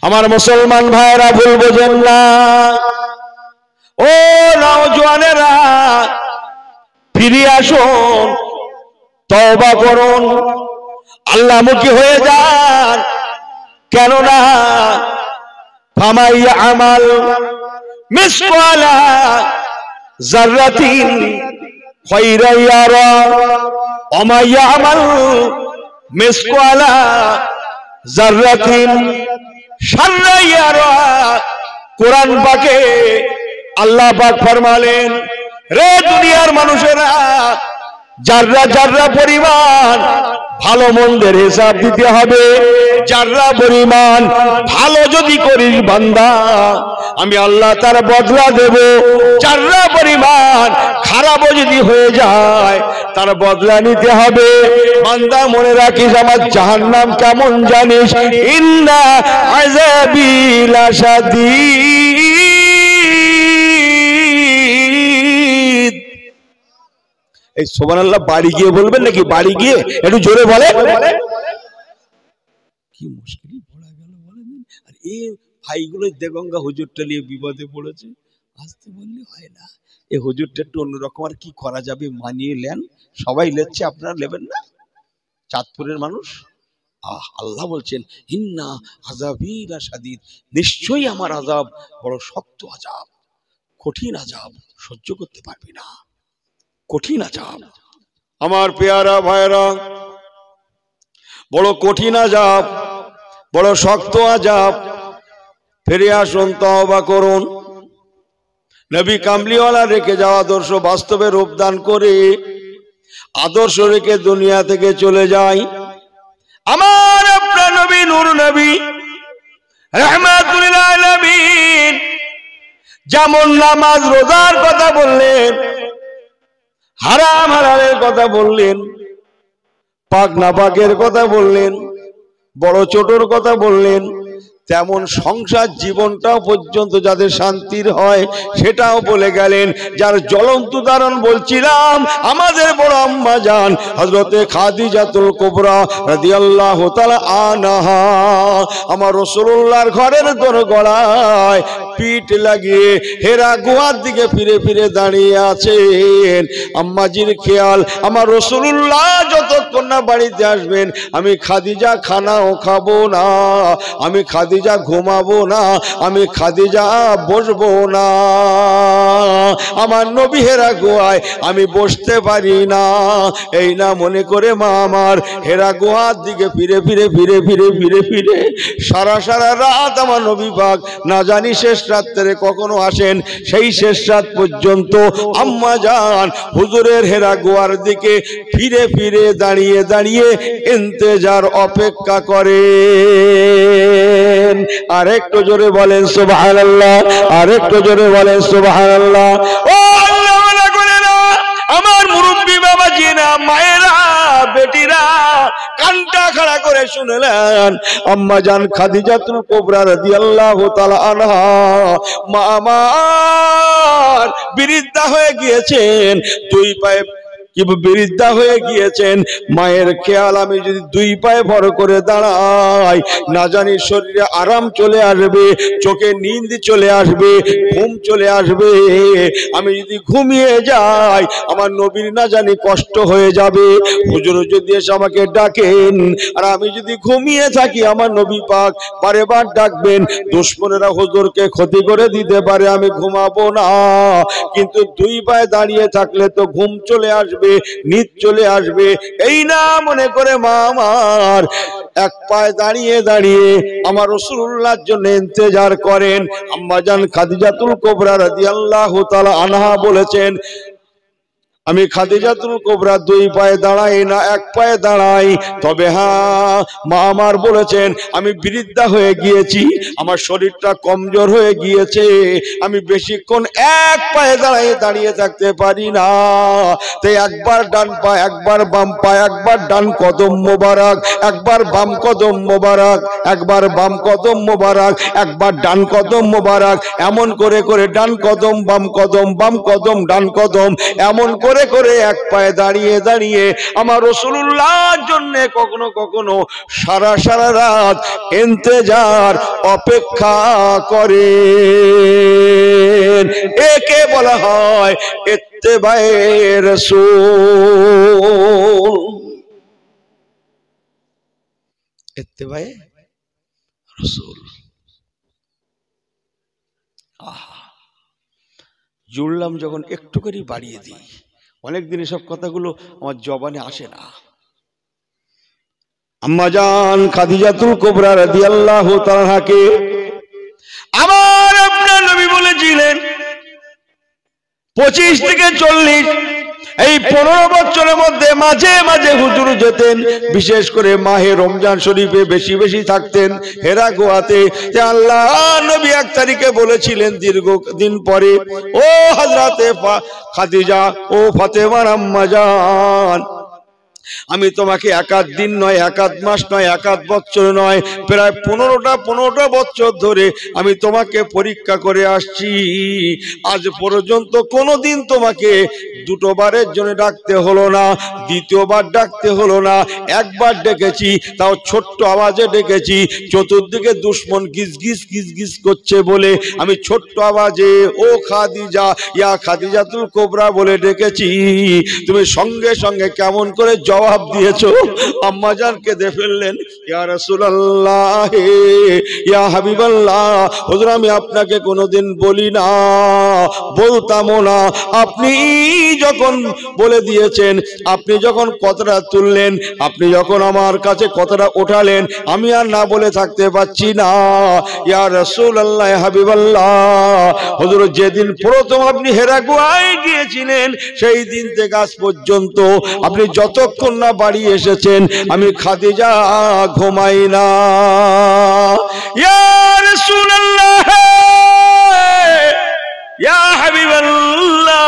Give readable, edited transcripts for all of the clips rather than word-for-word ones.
আমার মুসলমান ভাইরা ভুল বোঝেন না, ও নওজোয়ানেরা ফিরে আসুন, তওবা করুন, আল্লাহমুখী হয়ে যান। কেননা ফামাইয়া আমাল মিসকালা যাররাতিন খায়রান ইয়ারা ওয়া মাইয়া আমাল মিসকালা যাররাতিন শাররান ইয়ারা। কোরআন পাকে আল্লাহ পাক ফরমালেন, রে দুনিয়ার মানুষেরা, যাররা যাররা পরিমাণ ভালো মন্দের হিসাব দিতে হবে। যাররা পরিমাণ ভালো যদি করিস বান্দা, আমি আল্লাহ তার বদলা দেব। যাররা পরিমাণ খারাপও যদি হয়ে যায়, তার বদলা নিতে হবে। বান্দা মনে রাখিস, আমার জাহান্নাম কেমন জানিস? ইন্না আযাবি লাশাদীদ। এই সুবহানাল্লাহ বাড়ি গিয়ে বলবেন নাকি? বাড়ি গিয়ে একটু জোরে বলে। কি মুশকিল পড়া গেল বলেন। আর এই ভাইগুলো দেগঙ্গা হুজুরটা নিয়ে বিপদে পড়েছে, আসতে বললে হয় না। এই হুজুরটা একটু অন্যরকম, আর কি করা যাবে, মানিয়ে নেন। সবাই লেচ্ছে, আপনারা নেবেন না? চাঁদপুরের মানুষ। আল্লাহ বলছেন, ইন্না আযাবি লাশাদীদ, নিশ্চয়ই আমার আযাব বড় শক্ত আযাব, কঠিন আযাব, সহ্য করতে পারবি না, কঠিন আযাব। আমার পেয়ারা ভাইরা, বড় কঠিন আযাব, বড় শক্ত আযাব। ফিরে আসুন, তওবা করুন। নবী কামলিওয়ালা রেখে যাওয়া আদর্শ বাস্তবে রূপদান করে আদর্শ রেখে দুনিয়া থেকে চলে যায়। আমার আপনার নবী, নূর নবী, রাহমাতুল লিল আলামিন যেমন নামাজ রোজার কথা বললেন, হারাম হালালের কথা বললেন, পাক না পাকের কথা বললেন, বড় ছোটর কথা বললেন, তেমন সংসার জীবনটাও পর্যন্ত যাদের শান্তির হয় সেটাও বলে গেলেন। যার জ্বলন্ত উদাহরণ বলছিলাম, আমাদের বড় আম্মা জান হযরতে খাদিজাতুল কুবরা রাদিয়াল্লাহু তাআলা আনহা। আমার রাসূলুল্লাহর ঘরের দোরগোড়ায় পিঠ লাগিয়ে হেরা গুহার দিকে ফিরে ফিরে দাঁড়িয়ে আছেন। আম্মাজির খেয়াল, আমার রাসূলুল্লাহ যতক্ষণ না বাড়িতে আসবেন, আমি খাদিজা খানাও খাবো না, আমি খাদিজা ঘুমাবো না, আমি খাদিজা বসবো না। আমার নবী হেরা গুহায় আমি বসতে পারি না। এই না মনে করে মা আমার হেরা গুহার দিকে ফিরে ফিরে ফিরে ফিরে ফিরে ফিরে সারা সারা রাত আমার নবী পাক না জানি শেষ রাত্রে কখনো আসেন। সেই শেষ রাত পর্যন্ত আম্মা জান হুজুরের হেরা গুহার দিকে ফিরে ফিরে দাঁড়িয়ে দাঁড়িয়ে ইন্তজার অপেক্ষা করে। আরেকটু জোরে বলেন সুবহানাল্লাহ, আরেকটু জোরে বলেন সুবহানাল্লাহ। ও আল্লাহ ওয়ালা করেনা, আমার মুরব্বি বাবাজিরা, মায়েরা, বেটিরা, কানটা খাড়া করে শুনলেন। আম্মা জান খাদিজাতুল কুবরা রাদিয়াল্লাহু তাআলা আনহা মা আমার বৃদ্ধা হয়ে গিয়েছেন, দুই পায়ে কি বৃদ্ধা হয়ে গিয়েছেন। মায়ের খেয়াল, আমি যদি দুই পায়ে ভর করে দাঁড়াই, না জানি শরীরে আরাম চলে আসবে, চোখে নিন্দ চলে আসবে, ঘুম চলে আসবে। আমি যদি ঘুমিয়ে যাই, আমার নবীর না জানি কষ্ট হয়ে যাবে। হুজুর যদি এসে আমাকে ডাকেন, আর আমি যদি ঘুমিয়ে থাকি, আমার নবী পাক বারে বার ডাকবেন। দুশমনেরা হুজুরকে ক্ষতি করে দিতে পারে, আমি ঘুমাবো না। কিন্তু দুই পায়ে দাঁড়িয়ে থাকলে তো ঘুম চলে আসবে, নিদ চলে আসবে। এই না মনে করে মা আমার এক পায়ে দাঁড়িয়ে দাঁড়িয়ে আমার রাসূলুল্লাহর জন্য ইন্তজার করেন। আম্মা জান খাদিজাতুল কুবরা রাদিয়াল্লাহু তাআলা আনহা বলেছেন, আমি খাদিজাতুল কুবরা দুই পায়ে দাঁড়াই না, এক পায়ে দাঁড়াই। তবে হ্যাঁ, মা আমার বলেছেন, আমি বৃদ্ধা হয়ে গিয়েছি, আমার শরীরটা কমজোর হয়ে গিয়েছে, আমি বেশিক্ষণ এক পায়ে দাঁড়িয়ে থাকতে পারি না। তাই একবার ডান পা, একবার বাম পা, একবার ডান কদম মোবারক, একবার বাম কদম মোবারক, একবার বাম কদম মোবারক, একবার ডান কদম মোবারক, এমন করে করে ডান কদম বাম কদম, বাম কদম ডান কদম, এমন করে করে করে এক পায়ে দাঁড়িয়ে দাঁড়িয়ে আমার রাসূলুল্লাহর জন্য কখনো কখনো সারা সারা রাত ইন্তজার অপেক্ষা করে। একে বলা হয় ইত্তেবায়ে রাসূল। ইত্তেবায়ে রাসূল। জুড়লাম যখন একটু করে বাড়িয়ে দিই, অনেকদিন এসব কথাগুলো আমার জবানে আসে না। আম্মাজান খাদিজাতুল কুবরা রাদিয়াল্লাহু তাআলাকে আমার আপনার নবী বলেছিলেন 25 থেকে 40 এই 15 বছরের মধ্যে মাঝে মাঝে হুজুর যেতেন, বিশেষ করে মাহে রমজান শরীফে বেশি বেশি থাকতেন হেরা গুহাতে। যে আল্লাহ নবী 1 তারিখে বলেছিলেন দীর্ঘদিন পরে, ও হযরতে খাদিজা, ও ফাতেমার আম্মা জান, আমি তোমাকে একাধ দিন নয়, একাধ মাস নয়, একাধ বছর নয়, প্রায় 15টা বছর ধরে আমি তোমাকে পরীক্ষা করে আসছি। আজ পর্যন্ত কোনোদিন তোমাকে দুটোবারের জন্য ডাকতে হলো না, দ্বিতীয়বার ডাকতে হলো না। একবার ডেকেছি, তাও ছোট্ট আওয়াজে ডেকেছি, চতুর্দিকে দুশমন গিজ গিজ গিজ গিজ করছে বলে আমি ছোট্ট আওয়াজে ও খাদিজা, ইয়া খাদিজাতুল কুবরা বলে ডেকেছি। তুমি সঙ্গে সঙ্গে কেমন করে জবাব দিয়েছো। আম্মাজান কেঁদে ফেললেন, ইয়া রাসূলুল্লাহ, ইয়া হাবিবাল্লাহ, হুজুর আমি আপনাকে কোনোদিন বলি না, বলতামও না, আপনি যখন বলে দিয়েছেন, আপনি যখন কথাটা তুললেন, আপনি যখন আমার কাছে কথাটা ওঠালেন, আমি আর না বলে থাকতে পারছি না। ইয়া রাসূলুল্লাহ, হাবিবাল্লাহ, হুজুর যেদিন প্রথম আপনি হেরা গুহায় গিয়েছিলেন সেই দিন থেকে আজ পর্যন্ত আপনি যতক্ষণ না বাড়ি এসেছেন আমি খাদিজা ঘুমাই না। ইয়া রাসূলুল্লাহ, ইয়া হাবিবাল্লাহ,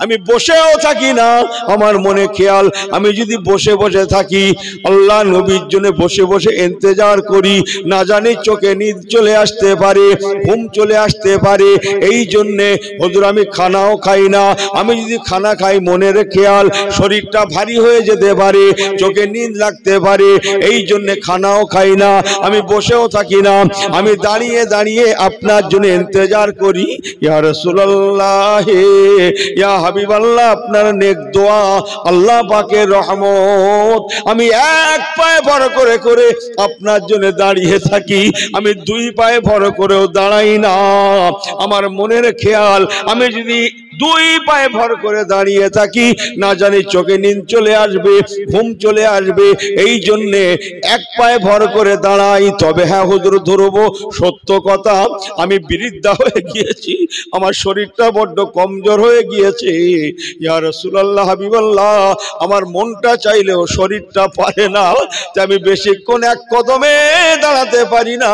আমি বসেও থাকি না, আমার মনে খেয়াল আমি যদি বসে বসে থাকি, আল্লাহ নবীর জন্য বসে বসে ইন্তজার করি, না জানি চোখে নিদ চলে আসতে পারে, ঘুম চলে আসতে পারে, এই জন্যে হুজুর আমি খানাও খাই না। আমি যদি খানা খাই মনের খেয়াল শরীরটা ভারী হয়ে যেতে পারে, চোখে নিদ লাগতে পারে, এই জন্যে খানাও খাই না, আমি বসেও থাকি না, আমি দাঁড়িয়ে দাঁড়িয়ে আপনার জন্য ইন্তজার করি। ইয়া রাসূলুল্লাহ, ইয়া হাবিবাল্লাহ, আপনার নেক দোয়া, আল্লাহ পাকের রহমত, আমি এক পায়ে ভর করে করে আপনার জন্য দাঁড়িয়ে থাকি, আমি 2 পায়ে ভর করেও দাঁড়াই না। আমার মনের খেয়াল আমি যদি 2 পায়ে ভর করে দাঁড়িয়ে থাকি, না জানি চোখে নিদ চলে আসবে, ঘুম চলে আসবে, এই জন্যে 1 পায়ে ভর করে দাঁড়াই। তবে হ্যাঁ হুজুর ধরবো, সত্য কথা আমি বৃদ্ধা হয়ে গিয়েছি, আমার শরীরটা বড্ড কমজোর হয়ে গিয়েছে। ইয়া রাসূলুল্লাহ, হাবিবাল্লাহ, আমার মনটা চাইলেও শরীরটা পারে না, যে আমি বেশিক্ষণ এক কদমে দাঁড়াতে পারি না,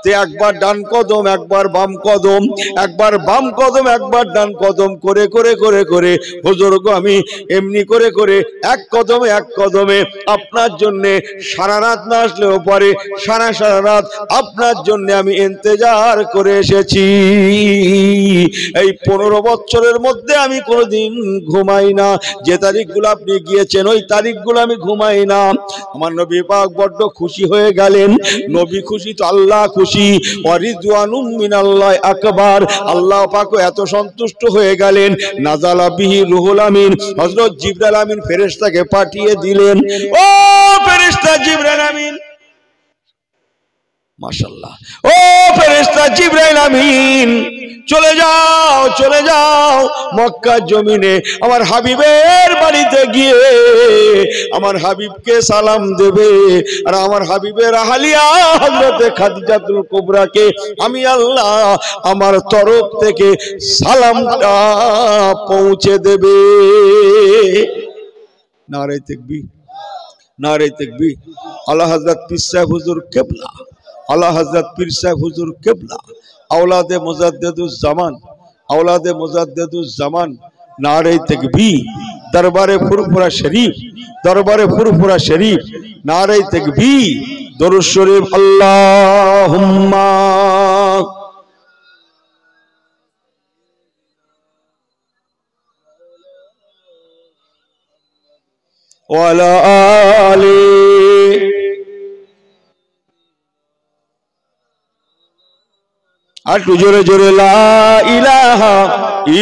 যে একবার ডান কদম, একবার বাম কদম, একবার বাম কদম, একবার ডান কদম করে করে করে করে হুজুর গো আমি এমনি করে করে এক কদমে এক কদমে আপনার জন্য সারা রাত না আসলেও পরে সারা সারা রাত আপনার জন্য আমি ইন্তজার করে এসেছি। এই 15 বছরের মধ্যে আমি কোনোদিন ঘুমাই না, যে তারিখগুলো আপনি গিয়েছেন ওই তারিখগুলো আমি ঘুমাই না। আমার নবী পাক বড্ড খুশি হয়ে গেলেন। নবী খুশি তো আল্লাহ খুশি, ওয়ারিদওয়ানুম মিনাল্লাহি আকবার, আল্লাহ পাক এত সন্তুষ্ট হয়ে গেলেন, নাযালা বিহি রুহুল আমিন, হযরত জিবরাইল আমিন ফেরেশতাকে পাঠিয়ে দিলেন। ও ফেরেশতা জিবরাইল আমিন, মাশাআল্লাহ, ও ফেরেশতা জিবরাইল আমিন, চলে যাও চলে যাও মক্কার জমিনে, আমার হাবিবের বাড়িতে গিয়ে আমার হাবিবকে সালাম দেবে, আর আমার হাবিবের আহলিয়া হযরতে খাদিজাতুল কুবরাকে আমি আল্লাহ আমার তরফ থেকে সালামটা পৌঁছে দেবে। নারে তাকবীর, নারে তাকবীর। আলা হযরত পীর সাহেব হুজুর কিবলা, আলা হযরত পীর সাহেব হুজুর কিবলা, औलादे मुजद्दिदुज़्ज़मान, औलादे मुजद्दिदुज़्ज़मान, नारे तकबीर, दरबारे फुरफुरा शरीफ, दरबारे फुरफुरा शरीफ, नारे तकबीर, दुरूद शरीफ, अल्लाहुम्मा। ওয়ালা আলি আর একটু জোরে জোরে লা ইলাহা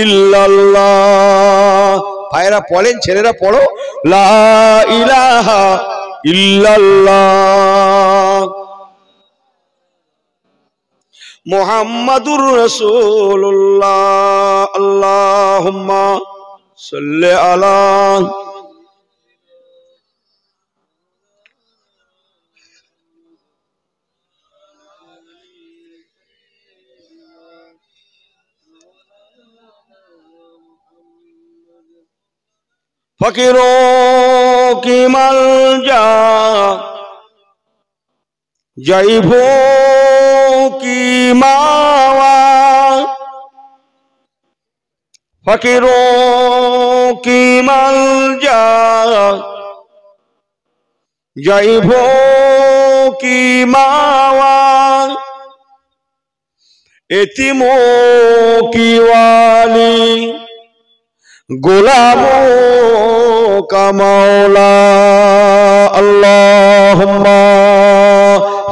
ইল্লাল্লাহ। ভাইরা পড়েন, ছেলেরা পড়ো, লা ইলাহা ইল্লাল্লাহ মুহাম্মাদুর রাসূলুল্লাহ। আল্লাহুম্মা সাল্লি আলা फकीरों की मलजा जैभों की मावा, फकीरों की मलजा जैभों की मावा, यतीमों की वाली गुलामों का मौला। अल्लाहुम्मा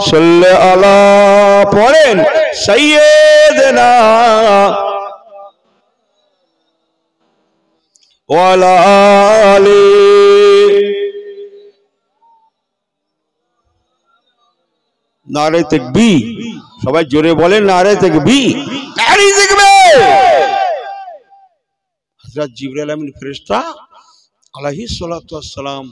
सल्ली अला पढ़ेन सय्यिदना वाला आली। नारे तकबीर, सबाई जोरे बोले नारे तकबीर, नारे तकबीर। हज़रत जिब्राइल आमीन फरिश्ता अलैहिस्सलातु वस्सलाम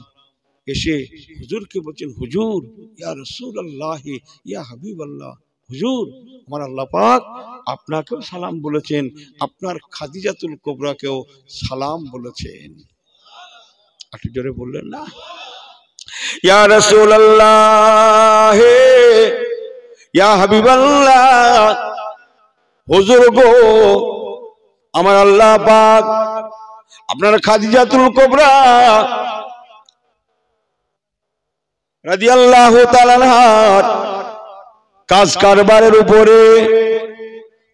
এসে হুজুরকে বলছেন, হুজুর ইয়া রাসূলুল্লাহ ইয়া হাবিবাল্লাহ, হুজুর আমার আল্লাহ পাক আপনাকেও সালাম বলেছেন, আপনার খাদিজাতুল কুবরাকেও সালাম বলেছেন। একটু জোরে বললেন না, ইয়া রাসূলুল্লাহ ইয়া হাবিবাল্লাহ, হুজুর গো আমার আল্লাহ পাক আপনার খাদিজাতুল কুবরা রাদিয়াল্লাহু তাআলা আনহার কাজ কারবারের উপরে,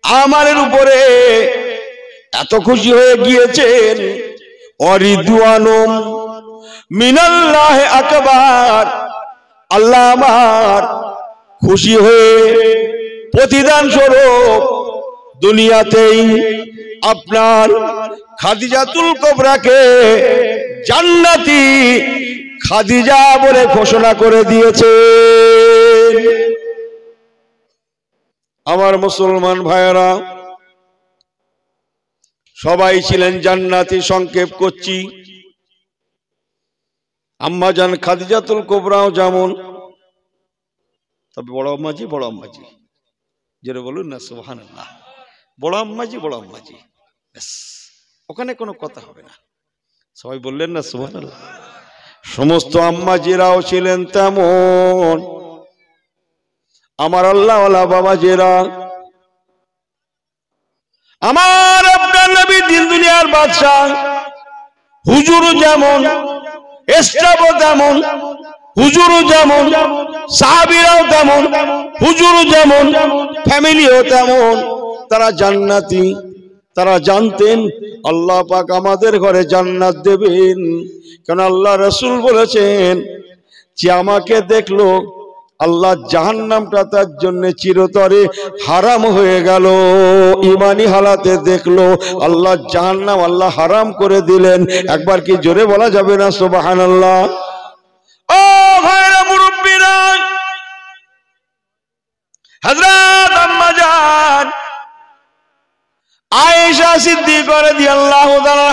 আমারের উপরে এত খুশি হয়ে গিয়েছেন, অরিদওয়ানুম মিনাল্লাহ আকবার, আল্লাহ আমার খুশি হয়ে প্রতিদান স্বরূপ দুনিয়াতেই আপনার খাদিজাতুল কুবরাকে জান্নাতি খাদিজা বলে ঘোষণা করে দিয়েছে। আমার মুসলমান ভাইয়েরা, সবাই ছিলেন জান্নাতি, সংক্ষেপ করছি। আম্মা জান খাদিজাতুল কুবরাও যেমন, তবে বড় আম্মাজি জোরে বলুন না সুবহানাল্লাহ, বড় আম্মাজি ব্যাস, ওখানে কোনো কথা হবে না, সবাই বললেন না সুবহানাল্লাহ। সমস্ত আম্মাজিরাও ছিলেন তেমন। আমার আল্লাহওয়ালা বাবাজিরা, আমার আপনার নবী দিন দুনিয়ার বাদশা হুজুর যেমন, স্টাফও তেমন, হুজুর যেমন, সাহাবীরাও তেমন, হুজুর যেমন, ফ্যামিলিও তেমন, তারা জান্নাতি। তারা জানতেন আল্লাহ পাক আমাদের ঘরে জান্নাত দেবেন, কারণ আল্লাহ রাসূল বলেছেন যে আমাকে দেখলো আল্লাহ জাহান্নামটা তার জন্য চিরতরে হারাম হয়ে গেল। ইমানি হালাতে দেখলো আল্লাহ জাহান্নাম আল্লাহ হারাম করে দিলেন। একবার কি জোরে বলা যাবে না সুবহানাল্লাহ? ও ভাইরা মুরব্বিরা, হযরত আম্মা জান আয়েশা সিদ্দিকা রাদিয়াল্লাহু তাআলা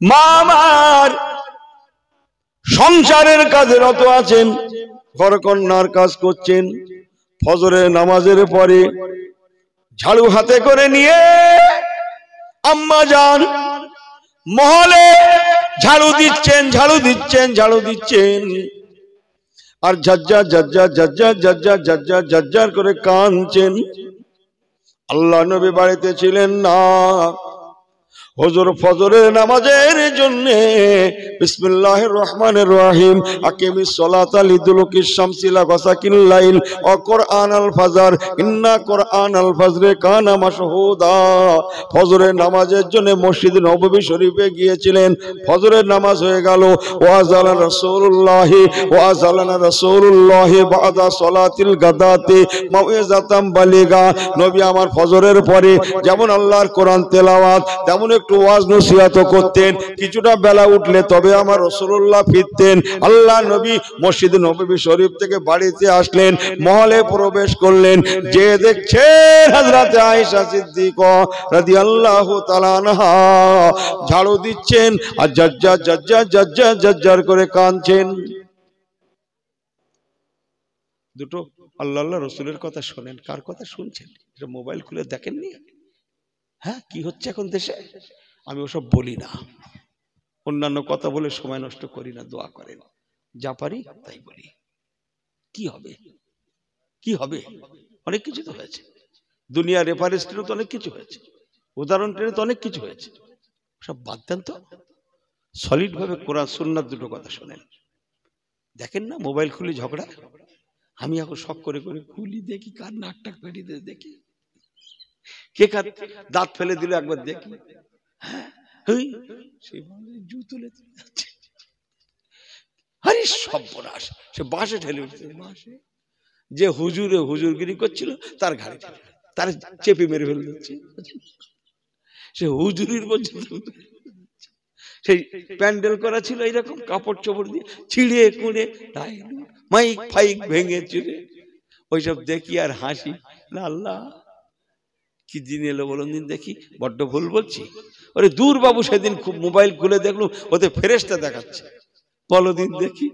মা আমার সংসারের কাজে রত আছেন, ঘরকন্যার কাজ করছেন। ফজরের নামাজের পরে ঝাড়ু হাতে করে নিয়ে আম্মা জান মহলে ঝাড়ু দিচ্ছেন আর ঝাজ্জার করে কাঁদছেন। আল্লাহ নবী বাড়িতে ছিলেন না, হুজুর ফজরের নামাজের জন্য বিসমিল্লাহির রহমানির রহিম আকিমিস সালাতা লিদুলুকিশ শামসি লা গাসাকিল লাইল ওয়া কুরআনাল ফাজর ইন্না কুরআনাল ফাজরি কানা মাশহুদা। ফজরের নামাজের জন্য মসজিদ নববী শরীফে গিয়েছিলেন। ফজরের নামাজ হয়ে গেল। ওয়াজালানা রাসূলুল্লাহি বাদা সালাতিল গাদাতি মাউইজাতাম বালিগা। নবী আমার ফজরের পরে যেমন আল্লাহর কোরআন তেলাওয়াত তেমন একটু ওয়াজ নসিহত করতেন। কিছুটা বেলা উঠলে তবে আমার রাসূলুল্লাহ ফিরতেন। আল্লাহ নবী মসজিদ নববী শরীফ থেকে বাড়িতে আসলেন, মহলে প্রবেশ করলেন। যে দেখছেন হযরতে আয়েশা সিদ্দিকা রাদিয়াল্লাহু তাআলা আনহা ঝাড়ু দিচ্ছেন আর জজ্জার করে কাঁদছেন। দুটো আল্লাহ রাসূলের কথা শোনেন, কার কথা শুনছেন? এটা মোবাইল খুলে দেখেননি? হ্যাঁ, কি হচ্ছে এখন দেশে? আমি ওসব বলি না, অন্যান্য কথা বলে সময় নষ্ট করি না। দোয়া করেন, যা পারি তাই বলি। কি হবে কি হবে? অনেক কিছু তো হয়েছে, দুনিয়া রেফারেন্স টেনে তো অনেক কিছু হয়েছে, উদাহরণ টেনে তো অনেক কিছু হয়েছে। সব বাদ দেন তো, সলিড ভাবে কোরআন সুন্নাত দুটো কথা শোনেন। দেখেন না মোবাইল খুলে ঝগড়া? আমি এখন শখ করে করে খুলি, দেখি কার নাকটা পেটিয়ে দেখি, কে কার দাঁত ফেলে দিল একবার দেখি। আরে সর্বনাশ, সে বাঁশে ঠেলে উঠছে। বাঁশে যে হুজুরগিরি করছিল তার ঘাড়ে ঠেলে, তার চেপে মেরে ফেলে দিচ্ছে। সে হুজুরির পর্যন্ত, সেই প্যান্ডেল করা ছিল এইরকম কাপড় চোপড় দিয়ে ছিঁড়ে কুড়ে মাইক ফাইক ভেঙে চুরে, ওইসব দেখি আর হাসি। না আল্লাহ, কি দিন এলো বলুন দিন দেখি। বড্ড ভুল বলছি? ওরে দূর বাবু, সেদিন খুব মোবাইল খুলে দেখলো ওতে ফেরেশতা দেখাচ্ছে। বলো দিন দেখি,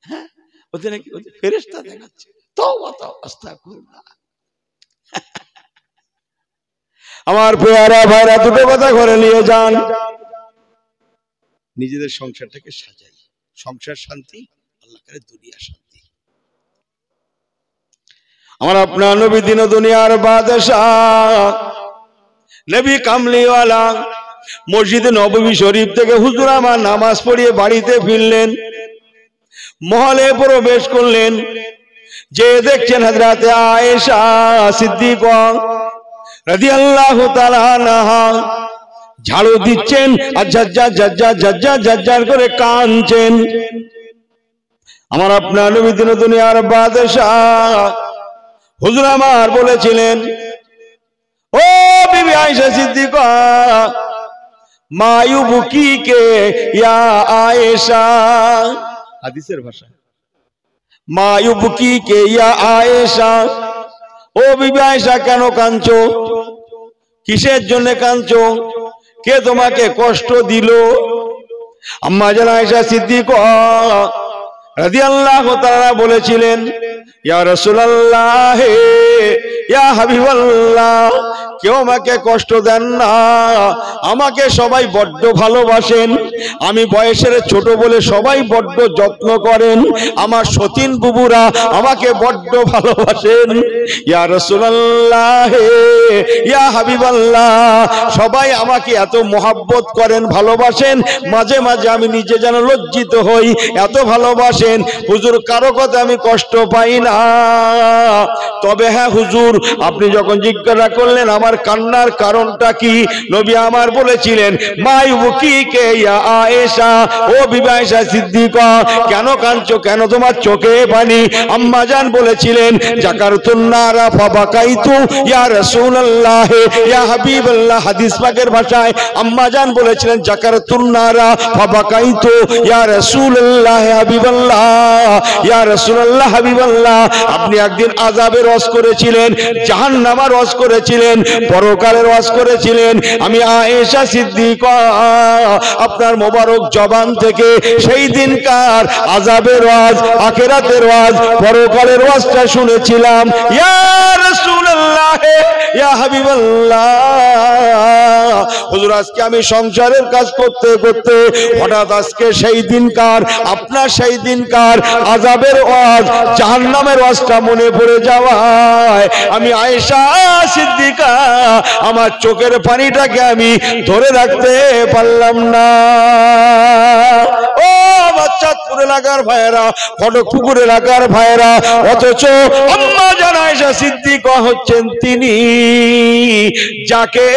হ্যাঁ ওতে নাকি ওতে ফেরেশতা দেখাচ্ছে। তওবা তওবা আস্তাগফিরুল্লাহ। আমার পেয়ারা ভাইরা, দুটো কথা ঘরে নিয়ে যান। নিজেদের সংসারটাকে সাজাই, সংসার শান্তি, আল্লাহ করে দুনিয়া শান্তি। আমার আপনার নবী দিন দুনিয়ার বাদশাহ নবী কামলিওয়ালা মসজিদে নববী শরীফ থেকে হুজুর আমার নামাজ পড়িয়ে বাড়িতে ফিরলেন, মহলে প্রবেশ করলেন। যে দেখছেন হযরতে আয়েশা সিদ্দিকা রাদিয়াল্লাহু তাআলা আনহা ঝাড়ু দিচ্ছেন আর ঝাজ্জার করে কাঁদছেন। আমার আপনার নবী দিন দুনিয়ার বাদশাহ হুজুর আমার বলেছিলেন, ও বিবি আয়েশা সিদ্দিকা, মায়ুবুকিকে ইয়া আয়েশা, হাদিসের ভাষা, মায়ুবুকিকে ইয়া আয়েশা, ও বিবি আয়েশা কেন কাঁদছো? কিসের জন্য কাঁদছো? কে তোমাকে কষ্ট দিল? আম্মা জান আয়েশা সিদ্দিকা রাদিয়াল্লাহু তাআলা বলেছিলেন, ইয়া রাসূলুল্লাহ, ইয়া হাবিবাল্লাহ, কেউ আমাকে কষ্ট দেন না, আমাকে সবাই বড্ড ভালোবাসেন। আমি বয়সের ছোট বলে সবাই বড্ড যত্ন করেন, আমার সতীন বুবুরা আমাকে বড্ড ভালোবাসেন। ইয়া রাসূলুল্লাহ, ইয়া হাবিবাল্লাহ, সবাই আমাকে এত মহব্বত করেন, ভালোবাসেন, মাঝে মাঝে আমি নিজে যেন লজ্জিত হই, এত ভালোবাসেন। হুজুর কারো কথা আমি কষ্ট পাই না। তবে হ্যাঁ হুজুর, আপনি যখন জিজ্ঞাসা করলেন আমার কান্নার কারণটা কি, নবী আমার বলেছিলেন, মায়ুবুকিকে ইয়া আয়েশা, ও বিবি আয়েশা সিদ্দিকা, কেন কাঁদছো, কেন তোমার চোখে পানি? আম্মা জান বলেছিলেন, যাকারতুন নারা ফাবাকাইতু ইয়া রাসূলুল্লাহ, ইয়া হাবিবাল্লাহ। হাদিস পাকের ভাষায় আম্মা জান বলেছিলেন, যাকারতুন নারা ফাবাকাইতু ইয়া রাসূলুল্লাহ হাবিবাল্লাহ, ইয়া রাসূলুল্লাহ হাবিবাল্লাহ। আপনি একদিন আযাবের ওয়াজ করেছিলেন, জাহান্নামের ওয়াজ করেছিলেন, পরকালের ওয়াজ করেছিলেন। আমি আয়েশা সিদ্দিকা আপনার মোবারক জবান থেকে সেই দিনকার আযাবের ওয়াজ, আখিরাতের ওয়াজ, পরকালের ওয়াজটা শুনেছিলাম। ইয়া রাসূলুল্লাহ, ইয়া হাবিবাল্লাহ। হুজুর আজকে আমি সংসারের কাজ করতে করতে হঠাৎ আজকে সেই দিনকার, আপনার সেই দিনকার আযাবের ওয়াজ, জাহান্নামের ওয়াজটা মনে পড়ে যাওয়ায় আমি আয়েশা সিদ্দিকা আমার চোখের পানিটাকে আমি ধরে রাখতে পারলাম না। ও চাঁদপুর এলাকার ভাইয়েরা, ফটকপুকুর এলাকার ভাইয়েরা, অথচ আম্মা জান আয়েশা সিদ্দিকা হচ্ছেন তিনি যাকে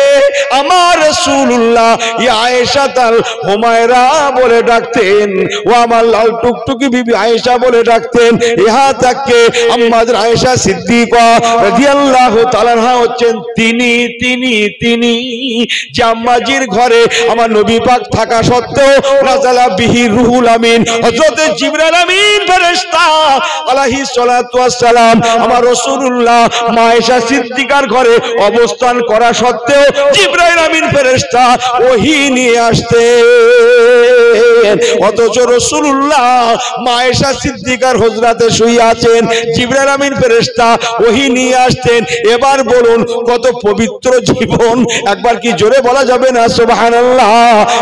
আমার রাসূলুল্লাহ ইয়া আয়েশা তাল হুমায়রা বলে ডাকতেন, ও আমার লাল টুকটুকি বিবি আয়েশা বলে ডাকতেন। ইহা তাকে আম্মা জান আয়েশা সিদ্দিকা রাদিয়াল্লাহু তাআলা আনহা হচ্ছেন তিনি যে আম্মাজির ঘরে আমার নবী পাক থাকা সত্ত্বেও নাযালা বিহি রুহুল আমিন, হযরত জিবরাইল আমিন ফেরেশতা আলাইহিস সালাতু ওয়াস সালাম আমার রাসূলুল্লাহ মা আয়েশা সিদ্দিকার ঘরে অবস্থান করা সত্ত্বেও জিবরাইল আমিন ফেরেশতা ওহী নিয়ে আসতেন। অথচ রাসূলুল্লাহ মা আয়েশা সিদ্দিকার হুজরাতে শুয়ে আছেন, জিবরাইল আমিন ফেরেশতা ওহী নিয়ে আসতেন। এবার বলুন কত পবিত্র জীবন, একবার কি জোরে বলা যাবে না সুবহানাল্লাহ?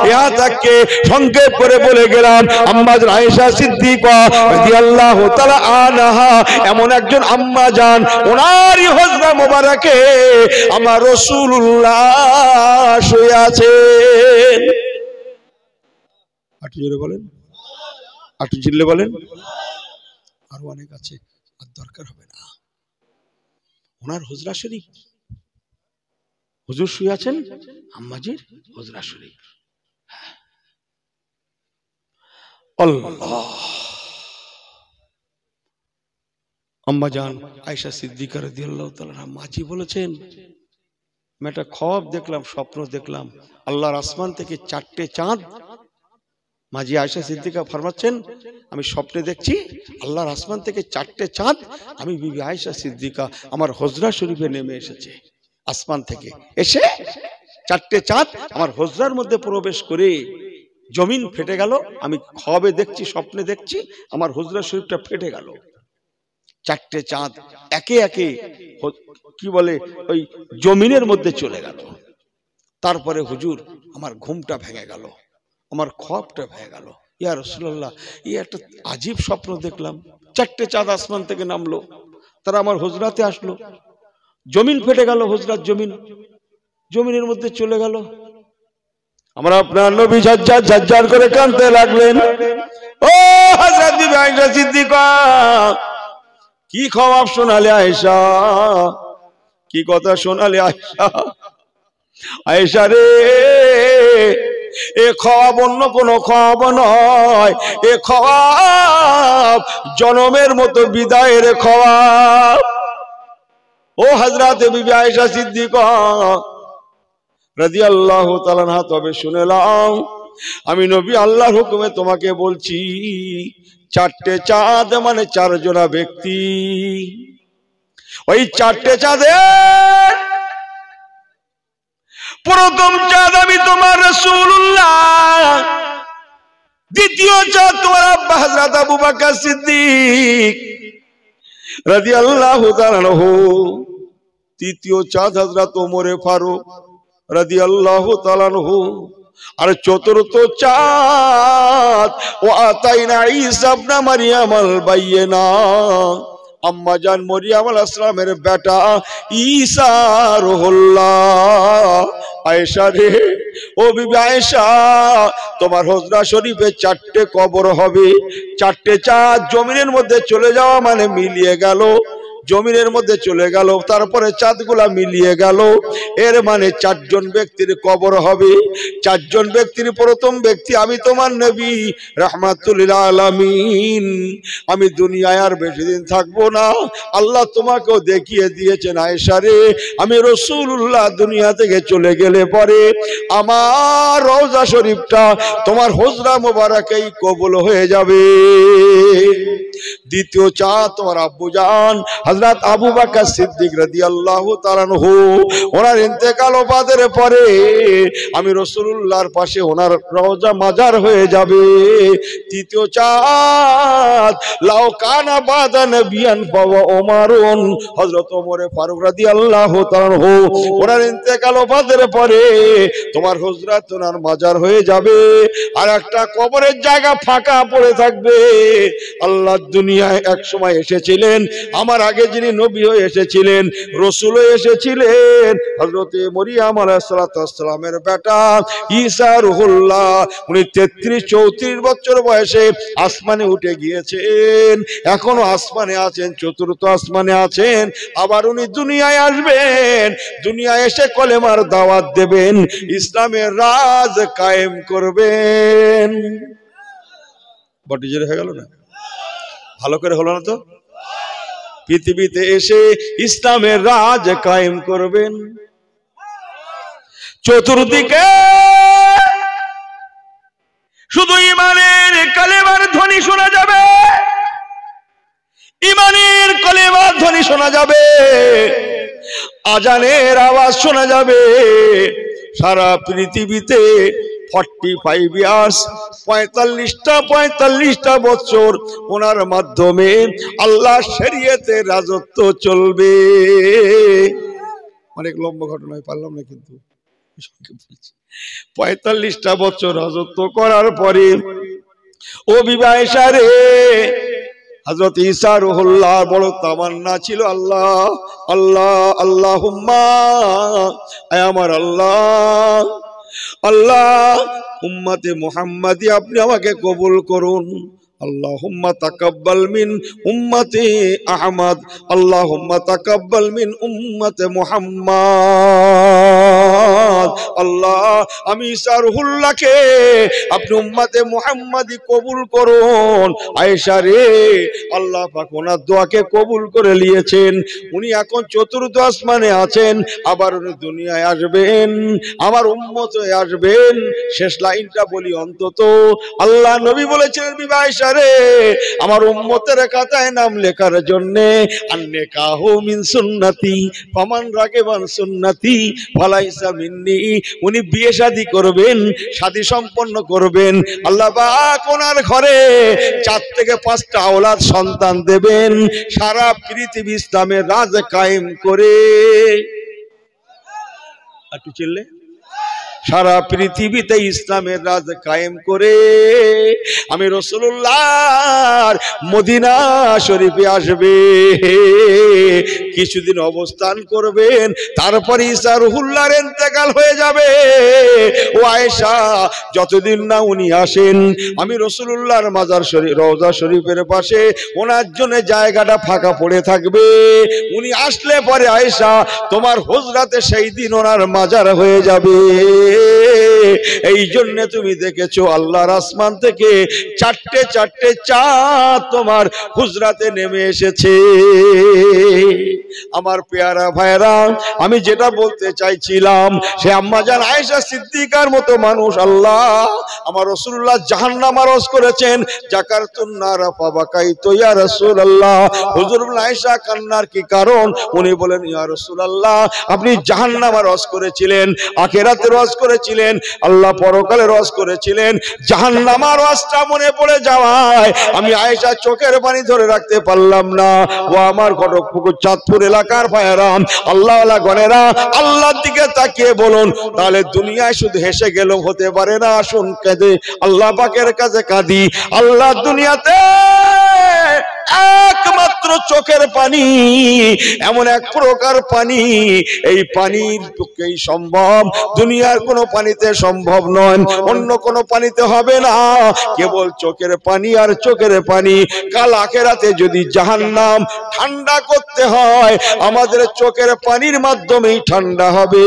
ইহা তাকে সংক্ষেপ করে বলে গেলাম আম্মা জান আয়েশা সিদ্দিকা রাদিয়াল্লাহু তাআলা আনহা এমন একজন আম্মা জান, ওনারই হুজরা মোবারকে আমার রাসূলুল্লাহ শুয়ে আছেন। আটু জোরে বলেন, আটু জিল্লে বলেন। আরো অনেক আছে, আর দরকার হবে না। ওনার হুজরা শরীফ, হুজুর শুয়ে আছেন আম্মাজির হুজরা শরীফ। আল্লাহ, আম্মা জান আয়েশা সিদ্দিকা রাদিয়াল্লাহু তাআলা মাঝি বলেছেন, আমি একটা খ্বাব দেখলাম, স্বপ্ন দেখলাম, আল্লাহর আসমান থেকে 4টে চাঁদ। মাঝি আয়েশা সিদ্দিকা ফরমাচ্ছেন, আমি স্বপ্নে দেখছি আল্লাহর আসমান থেকে 4টে চাঁদ আমি বিবি আয়েশা সিদ্দিকা আমার হুজরা শরীফে নেমে এসেছে। আসমান থেকে এসে 4টে চাঁদ আমার হুজরার মধ্যে প্রবেশ করে জমিন ফেটে গেল। আমি খ্বাবে দেখছি, স্বপ্নে দেখছি আমার হুজরা শরীফটা ফেটে গেল। 4টে চাঁদ একে একে কি বলে ওই জমিনের মধ্যে চলে গেল। তারপরে হুজুর আমার ঘুমটা ভেঙে গেল, আমার খ্বাবটা ভেঙে গেল। ইয়া রাসূলুল্লাহ, এই একটা আজীব স্বপ্ন দেখলাম, 4টে চাঁদ আসমান থেকে নামলো, তারা আমার হুজরাতে আসলো, জমিন ফেটে গেল, হুজরাত জমিনের মধ্যে চলে গেল। আমার আপনার নবী ঝরঝর করে কাঁদতে লাগলেন। ও হযরত বিবি আয়েশা সিদ্দিকা, কি খবর শোনালে আয়েশা, কি কথা শোনালে আয়েশা? আয়েশা রে, এ খবর অন্য কোন খবর নয়, এ খবর জনমের মতো বিদায়ের খবর। ও হযরত বিবি আয়েশা সিদ্দিকা রাদিয়াল্লাহু তাআলা আনহা, তবে শুনে নাও, আমি নবী আল্লাহর হুকুমে তোমাকে বলছি, 4টে চাঁদ মানে 4 জনা ব্যক্তি। ওই 4টে চাঁদের প্রথম চাঁদ আমি তোমার রাসূলুল্লাহ, দ্বিতীয় চাঁদ তোমার আব্বা হযরত আবু বকর সিদ্দিক রাদিয়াল্লাহু তাআলা আনহু, তৃতীয় চাঁদ হযরত ওমর ফারুক রাদিয়াল্লাহু তাআলা আনহু, আর চতুর্থ চাঁদ ও আতাইনা ঈসা ইবনে মারইয়াম আল বাইয়িনা, আম্মা জান মরিয়ম আলাইহিস সালামের বেটা ঈসা রুহুল্লাহ। আয়েশা রে, ও বিবি আয়েশা, তোমার হুজরা শরীফে 4টে কবর হবে। 4টে চাঁদ জমিনের মধ্যে চলে যাওয়া মানে মিলিয়ে গেল, জমিনের মধ্যে চলে গেল, তারপরে চাঁদগুলা মিলিয়ে গেল, এর মানে 4 জন ব্যক্তির কবর হবে। 4 জন ব্যক্তির প্রথম ব্যক্তি আমি তোমার নবী রাহমাতুল লিল আলামিন। আমি দুনিয়ায় আর বেশি দিন থাকবো না, আল্লাহ তোমাকেও দেখিয়ে দিয়েছেন আয়েশা রে, আমি রাসূলুল্লাহ দুনিয়া থেকে চলে গেলে পরে আমার রওজা শরীফটা তোমার হুজরা মোবারকেই কবুল হয়ে যাবে। দ্বিতীয় চাঁদ তোমার আব্বু জান হযরত আবু বকর সিদ্দিক রাদিয়াল্লাহু তাআলা আনহু, ওনার ইন্তেকাল ওফাতের পরে আমি রাসূলুল্লাহর পাশে ওনার রওজা মাজার হয়ে যাবে। তৃতীয় চাঁদ লাউ কানা বাদা নবিয়ান ফাওয়া ওমরুন, হযরত ওমর ফারুক রাদিয়াল্লাহু তাআলা আনহু, ওনার ইন্তেকাল ওফাতের পরে তোমার হুজরাত ওনার মাজার হয়ে যাবে, আর একটা কবরের জায়গা ফাঁকা পড়ে থাকবে। আল্লাহ দুনিয়ায় এক সময় এসেছিলেন, আমার আগে আগে যিনি নবী হয়ে এসেছিলেন, রসুল হয়ে এসেছিলেন, হযরতে মরিয়ম আলাইহিস সালামের বেটা ঈসা রূহুল্লাহ, উনি 33-34 বছর বয়সে আসমানে উঠে গিয়েছেন, এখনো আসমানে আছেন, চতুর্থ আসমানে আছেন। আবার উনি দুনিয়ায় আসবেন, দুনিয়ায় এসে কলেমার দাওয়াত দেবেন, ইসলামের রাজ কায়েম করবেন। বটি জোরে হয়ে গেল না? ভালো করে হলো না তো? পৃথিবীতে এসে ইসলামের রাজ কায়েম করবেন। চতুর্দিকে শুধু ইমানের কালেমার ধ্বনি শোনা যাবে, ইমানের কালেমার ধ্বনি শোনা যাবে, আজানের আওয়াজ শোনা যাবে। সারা পৃথিবীতে 45 ইয়ার্স, 45টা বছর ওনার মাধ্যমে আল্লাহ শরীয়তের রাজত্ব চলবে। অনেক লম্বা ঘটনায় পারলাম না, কিন্তু 45টা বছর রাজত্ব করার পরে ও বিবাহিসা রে, হযরত ঈসা রূহুল্লাহ বড় তামান্না ছিল, আল্লাহ আল্লাহ আল্লাহুম্মা, আয় আমার আল্লাহ, আল্লাহ উম্মতে মুহাম্মাদি আপনি আমাকে কবুল করুন। আল্লাহুম্মা তাকাব্বাল মিন উম্মতি আহমদ, আল্লাহুম্মা তাকাব্বাল মিন উম্মতি মুহাম্মদ। আল্লাহ আমি ঈসা রূহুল্লাহকে আপনি উম্মতে মুহাম্মাদি কবুল করুন। আয়েশা রে, আল্লাহ পাক ওনার দোয়াকে কবুল করে নিয়েছেন, উনি এখন চতুর্থ আসমানে আছেন, আবার উনি দুনিয়ায় আসবেন, আমার উম্মত হয়ে আসবেন। শেষ লাইনটা বলি অন্তত, আল্লাহ নবী বলেছিলেন, বিবাহিসা রে, আমার উম্মতের খাতায় নাম লেখার জন্য আন্নেকাহু মিন সুন্নতি ফামান রাগিবান সুন্নতি ফালাইসা মিন্নি, উনি বিয়ে শাদী করবেন, শাদী সম্পন্ন করবেন, আল্লাহ পাক ওনার ঘরে 4 থেকে 5টা আওলাদ সন্তান দেবেন, সারা পৃথিবী ইসলামের রাজ কায়েম করে। একটু চিল্লে, সারা পৃথিবীতে ইসলামের রাজ কায়েম করে আমি রাসূলুল্লাহর মদিনা শরীফে আসবে, কিছুদিন অবস্থান করবেন, তারপর ঈসা রূহুল্লাহর ইন্তেকাল হয়ে যাবে। ও আয়েশা, যতদিন না উনি আসেন, আমি রাসূলুল্লাহর মাজার শরীফ, রওজা শরীফের পাশে ওনার জন্য জায়গাটা ফাঁকা পড়ে থাকবে। উনি আসলে পরে আয়েশা, তোমার হুজরাতে সেই দিন ওনার মাজার হয়ে যাবে। এই জন্য তুমি দেখেছো আল্লাহর আসমান থেকে 4টে চাঁদ তোমার হুজরাতে নেমে এসেছে। আমার পেয়ারা ভাইরা, আমি যেটা বলতে চাইছিলাম, সে আম্মাজান আয়েশা সিদ্দিকার মতো মানুষ আল্লাহ আমার রাসূলুল্লাহ জাহান্নাম আরজ করেছেন, জাকারতুন নারা ফাবাকাইতু ইয়া রাসূলুল্লাহ। হুজুর আয়েশা কান্নার কি কারণ? উনি বলেন, ইয়া রাসূলুল্লাহ, আপনি জাহান্নাম আরজ করেছিলেন, আখিরাতের রজ করেছিলেন, আল্লাহ পরকালের রজ করেছিলেন, জাহান্নামের রজটা মনে পড়ে যাওয়ায় আমি আয়েশা চোখের পানি ধরে রাখতে পারলাম না। ও আমার ঘটকপুকুর চাঁদপুর এলাকার ভাইয়েরা, আল্লাহওয়ালা গণেরা, আল্লাহর দিকে তাকিয়ে বলুন, তাহলে দুনিয়ায় শুধু হেসে গেলেও হতে পারে না, আসুন কেঁদে আল্লাহ পাকের কাছে কাঁদি। আল্লাহ দুনিয়াতে একমাত্র চোখের পানি, এমন এক প্রকার পানি, এই পানির পক্ষেই সম্ভব, দুনিয়ার কোনো পানিতে সম্ভব নয়, অন্য কোনো পানিতে হবে না, কেবল চোখের পানি আর চোখের পানি। কাল আখিরাতে যদি জাহান্নাম ঠান্ডা করতে হয়, আমাদের চোখের পানির মাধ্যমেই ঠান্ডা হবে।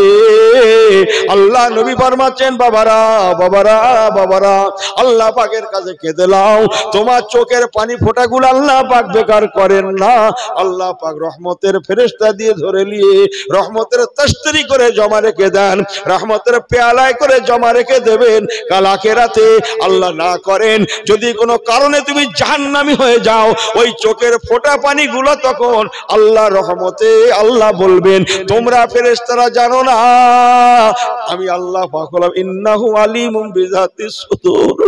আল্লাহ নবী ফরমাচ্ছেন, বাবারা বাবারা বাবারা, আল্লাহ পাকের কাছে কেঁদে নাও, তোমার চোখের পানি ফোঁটাগুলো আল্লাহ পাক বেকার করেন না। আল্লাহ পাক রহমতের ফেরেশতা দিয়ে ধরে নিয়ে রহমতের তশতরি করে জমা রেখে দেন, রহমতের পেয়ালায় করে জমা রেখে দেবেন। কাল আখিরাতে আল্লাহ না করেন যদি কোনো কারণে তুমি জাহান্নামী হয়ে যাও, ওই চোখের ফোঁটা পানিগুলো তখন আল্লাহ রহমতে আল্লাহ বলবেন, তোমরা ফেরেশতারা জানো না, আমি আল্লাহ পাক হলাম ইন্নাহু আলিমুম বিযাতিস সুদূর,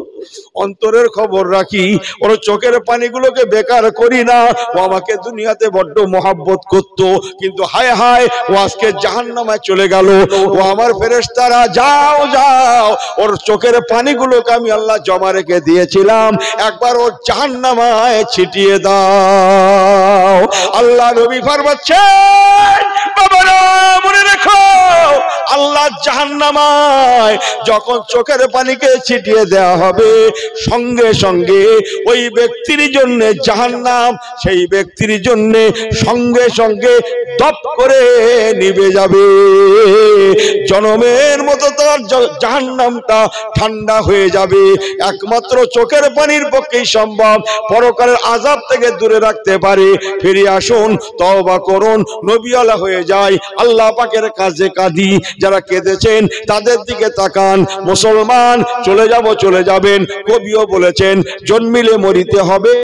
অন্তরের খবর রাখি। ওর চোখের পানিগুলোকে বেকার ইন্তেকার করি না, ও আমাকে দুনিয়াতে বড্ড মহব্বত করতো, কিন্তু হায় হায় ও আজকে জাহান্নামে চলে গেল। ও আমার ফেরেশতারা যাও যাও, ওর চোখের পানিগুলোকে আমি আল্লাহ জমা রেখে দিয়েছিলাম, একবার ওর জাহান্নামায় ছিটিয়ে দাও। আল্লাহ নবী ফরমাচ্ছেন, বাবারা মনে রেখো, আল্লাহ জাহান্নামায় যখন চোখের পানিকে ছিটিয়ে দেওয়া হবে, সঙ্গে সঙ্গে ওই ব্যক্তির জন্য জাহান্নাম সেই ব্যক্তির জন্য সঙ্গে সঙ্গে দপ করে নিভে যাবে। জনমের মতো তার জাহান্নামটা ঠান্ডা হয়ে যাবে। একমাত্র চোখের পানির পক্ষেই সম্ভব পরকালের আযাব থেকে দূরে রাখতে পারে। ফিরে আসুন, তওবা করুন, নবীওয়ালা হয়ে যায়, আল্লাহ পাকের কাছে কাঁদি। যারা কেঁদেছেন তাদের দিকে তাকান। মুসলমান চলে যাবেন, কবিও বলেছেন জন্মিলে মরিতে হবে।